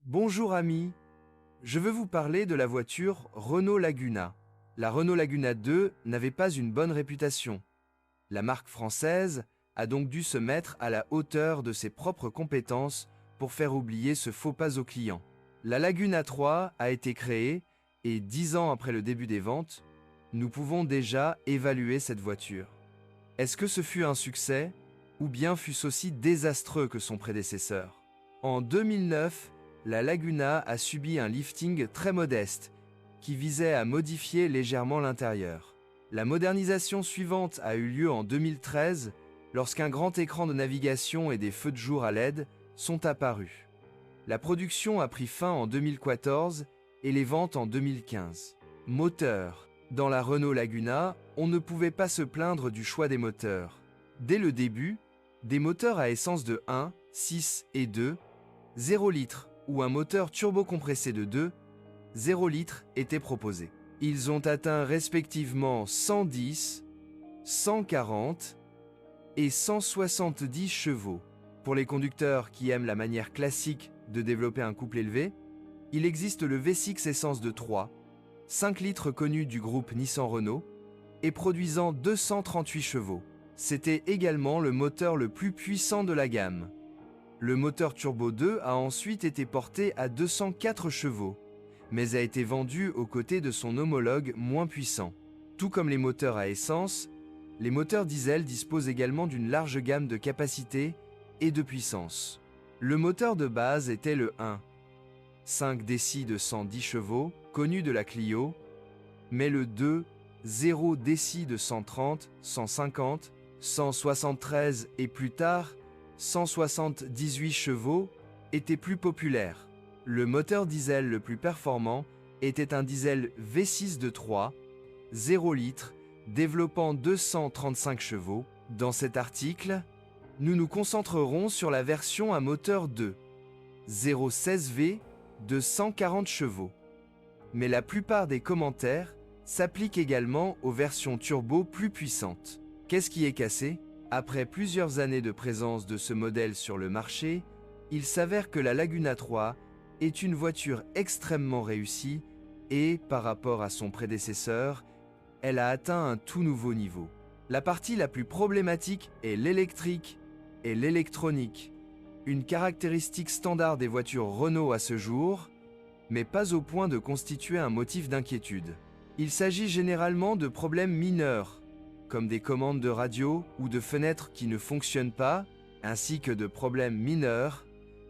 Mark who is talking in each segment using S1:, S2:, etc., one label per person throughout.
S1: Bonjour amis, je veux vous parler de la voiture Renault Laguna. La Renault Laguna 2 n'avait pas une bonne réputation. La marque française a donc dû se mettre à la hauteur de ses propres compétences pour faire oublier ce faux pas aux clients. La Laguna 3 a été créée et 10 ans après le début des ventes, nous pouvons déjà évaluer cette voiture. Est-ce que ce fut un succès ou bien fut-ce aussi désastreux que son prédécesseur? En 2009, la Laguna a subi un lifting très modeste qui visait à modifier légèrement l'intérieur. La modernisation suivante a eu lieu en 2013 lorsqu'un grand écran de navigation et des feux de jour à LED sont apparus. La production a pris fin en 2014 et les ventes en 2015. Moteur. Dans la Renault Laguna, on ne pouvait pas se plaindre du choix des moteurs. Dès le début, des moteurs à essence de 1, 6 et 2, 0 litres ou un moteur turbocompressé de 2, 0 litres étaient proposés. Ils ont atteint respectivement 110, 140 et 170 chevaux. Pour les conducteurs qui aiment la manière classique de développer un couple élevé, il existe le V6 essence de 3, 5 litres connu du groupe Nissan-Renault et produisant 238 chevaux. C'était également le moteur le plus puissant de la gamme. Le moteur Turbo 2 a ensuite été porté à 204 chevaux, mais a été vendu aux côtés de son homologue moins puissant. Tout comme les moteurs à essence, les moteurs diesel disposent également d'une large gamme de capacités et de puissance. Le moteur de base était le 1, 5 décis de 110 chevaux, connu de la Clio, mais le 2, 0 décis de 130, 150, 173 et plus tard 178 chevaux était plus populaire. Le moteur diesel le plus performant était un diesel V6 de 3, 0 litres, développant 235 chevaux. Dans cet article, nous nous concentrerons sur la version à moteur 2, 016V de 140 chevaux. Mais la plupart des commentaires s'appliquent également aux versions turbo plus puissantes. Qu'est-ce qui est cassé? Après plusieurs années de présence de ce modèle sur le marché, il s'avère que la Laguna 3 est une voiture extrêmement réussie et, par rapport à son prédécesseur, elle a atteint un tout nouveau niveau. La partie la plus problématique est l'électrique et l'électronique, une caractéristique standard des voitures Renault à ce jour, mais pas au point de constituer un motif d'inquiétude. Il s'agit généralement de problèmes mineurs, comme des commandes de radio ou de fenêtres qui ne fonctionnent pas, ainsi que de problèmes mineurs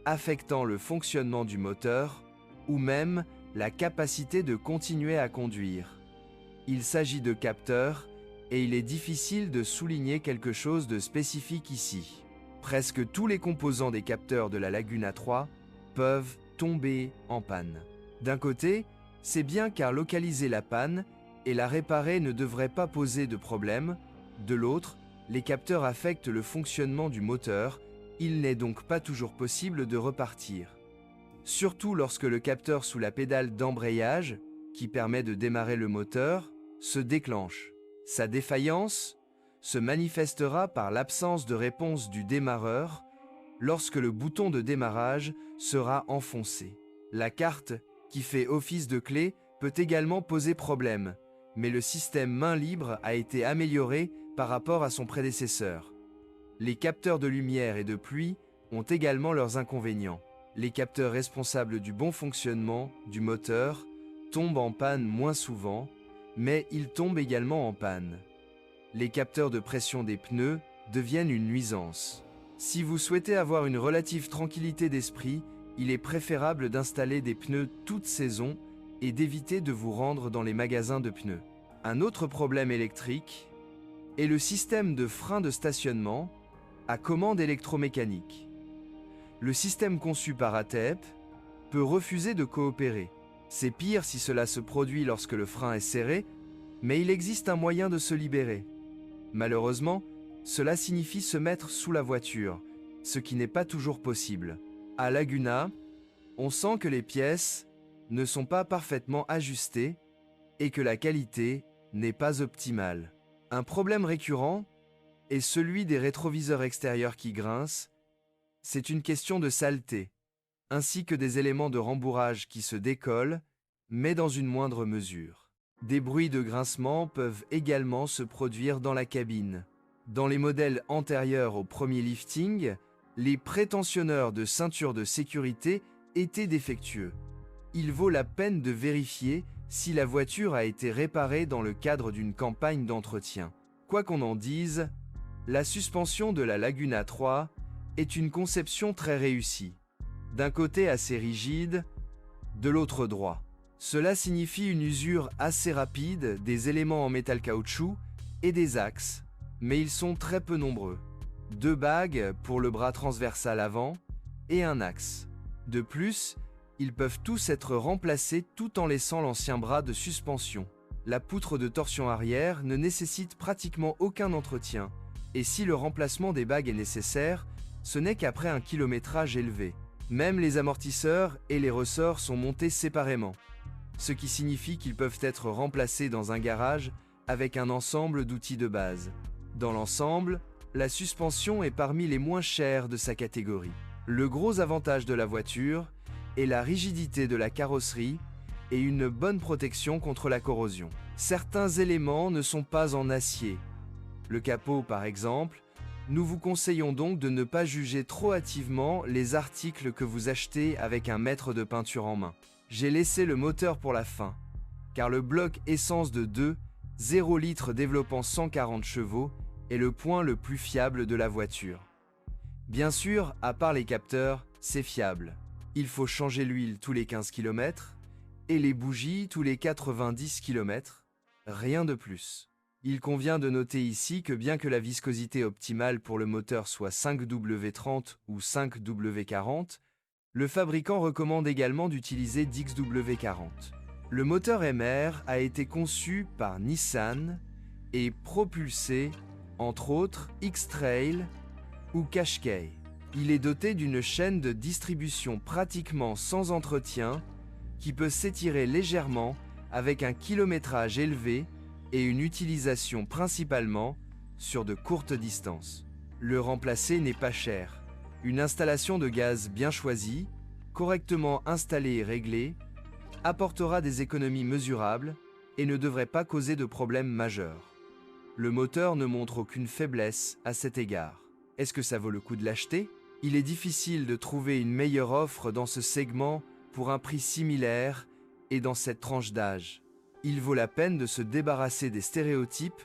S1: affectant le fonctionnement du moteur ou même la capacité de continuer à conduire. Il s'agit de capteurs et il est difficile de souligner quelque chose de spécifique ici. Presque tous les composants des capteurs de la Laguna 3 peuvent tomber en panne. D'un côté, c'est bien car localiser la panne et la réparer ne devrait pas poser de problème. De l'autre, les capteurs affectent le fonctionnement du moteur, il n'est donc pas toujours possible de repartir. Surtout lorsque le capteur sous la pédale d'embrayage, qui permet de démarrer le moteur, se déclenche. Sa défaillance se manifestera par l'absence de réponse du démarreur lorsque le bouton de démarrage sera enfoncé. La carte, qui fait office de clé, peut également poser problème, mais le système main libre a été amélioré par rapport à son prédécesseur. Les capteurs de lumière et de pluie ont également leurs inconvénients. Les capteurs responsables du bon fonctionnement du moteur tombent en panne moins souvent, mais ils tombent également en panne. Les capteurs de pression des pneus deviennent une nuisance. Si vous souhaitez avoir une relative tranquillité d'esprit, il est préférable d'installer des pneus toute saison et d'éviter de vous rendre dans les magasins de pneus. Un autre problème électrique est le système de frein de stationnement à commande électromécanique. Le système conçu par ATEP peut refuser de coopérer. C'est pire si cela se produit lorsque le frein est serré, mais il existe un moyen de se libérer. Malheureusement, cela signifie se mettre sous la voiture, ce qui n'est pas toujours possible. À Laguna, on sent que les pièces ne sont pas parfaitement ajustées et que la qualité n'est pas optimale. Un problème récurrent est celui des rétroviseurs extérieurs qui grincent. C'est une question de saleté. ainsi que des éléments de rembourrage qui se décollent, mais dans une moindre mesure. Des bruits de grincement peuvent également se produire dans la cabine. Dans les modèles antérieurs au premier lifting, les prétensionneurs de ceinture de sécurité étaient défectueux. Il vaut la peine de vérifier si la voiture a été réparée dans le cadre d'une campagne d'entretien. Quoi qu'on en dise, la suspension de la Laguna 3 est une conception très réussie. D'un côté assez rigide, de l'autre droit. Cela signifie une usure assez rapide des éléments en métal caoutchouc et des axes, mais ils sont très peu nombreux. 2 bagues pour le bras transversal avant et un axe. De plus, ils peuvent tous être remplacés tout en laissant l'ancien bras de suspension. La poutre de torsion arrière ne nécessite pratiquement aucun entretien, et si le remplacement des bagues est nécessaire, ce n'est qu'après un kilométrage élevé. Même les amortisseurs et les ressorts sont montés séparément, ce qui signifie qu'ils peuvent être remplacés dans un garage avec un ensemble d'outils de base. Dans l'ensemble, la suspension est parmi les moins chères de sa catégorie. Le gros avantage de la voiture est la rigidité de la carrosserie et une bonne protection contre la corrosion. Certains éléments ne sont pas en acier. Le capot par exemple. Nous vous conseillons donc de ne pas juger trop hâtivement les articles que vous achetez avec un mètre de peinture en main. J'ai laissé le moteur pour la fin, car le bloc essence de 2,0 litres développant 140 chevaux est le point le plus fiable de la voiture. Bien sûr, à part les capteurs, c'est fiable. Il faut changer l'huile tous les 15 km et les bougies tous les 90 km, rien de plus. Il convient de noter ici que bien que la viscosité optimale pour le moteur soit 5W30 ou 5W40, le fabricant recommande également d'utiliser 10W40. Le moteur MR a été conçu par Nissan et propulsé, entre autres, X-Trail ou Qashqai. Il est doté d'une chaîne de distribution pratiquement sans entretien qui peut s'étirer légèrement avec un kilométrage élevé et une utilisation principalement sur de courtes distances. Le remplacer n'est pas cher. Une installation de gaz bien choisie, correctement installée et réglée, apportera des économies mesurables et ne devrait pas causer de problèmes majeurs. Le moteur ne montre aucune faiblesse à cet égard. Est-ce que ça vaut le coup de l'acheter? Il est difficile de trouver une meilleure offre dans ce segment pour un prix similaire et dans cette tranche d'âge. Il vaut la peine de se débarrasser des stéréotypes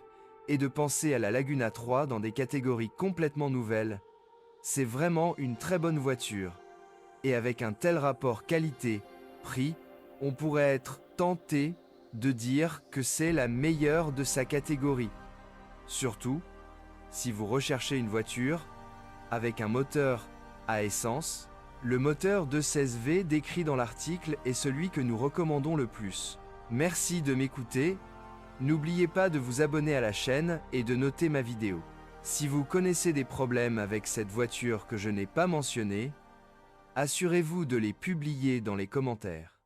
S1: et de penser à la Laguna 3 dans des catégories complètement nouvelles. C'est vraiment une très bonne voiture. Et avec un tel rapport qualité-prix, on pourrait être tenté de dire que c'est la meilleure de sa catégorie. Surtout, si vous recherchez une voiture avec un moteur à essence, le moteur 216V décrit dans l'article est celui que nous recommandons le plus. Merci de m'écouter, n'oubliez pas de vous abonner à la chaîne et de noter ma vidéo. Si vous connaissez des problèmes avec cette voiture que je n'ai pas mentionné, assurez-vous de les publier dans les commentaires.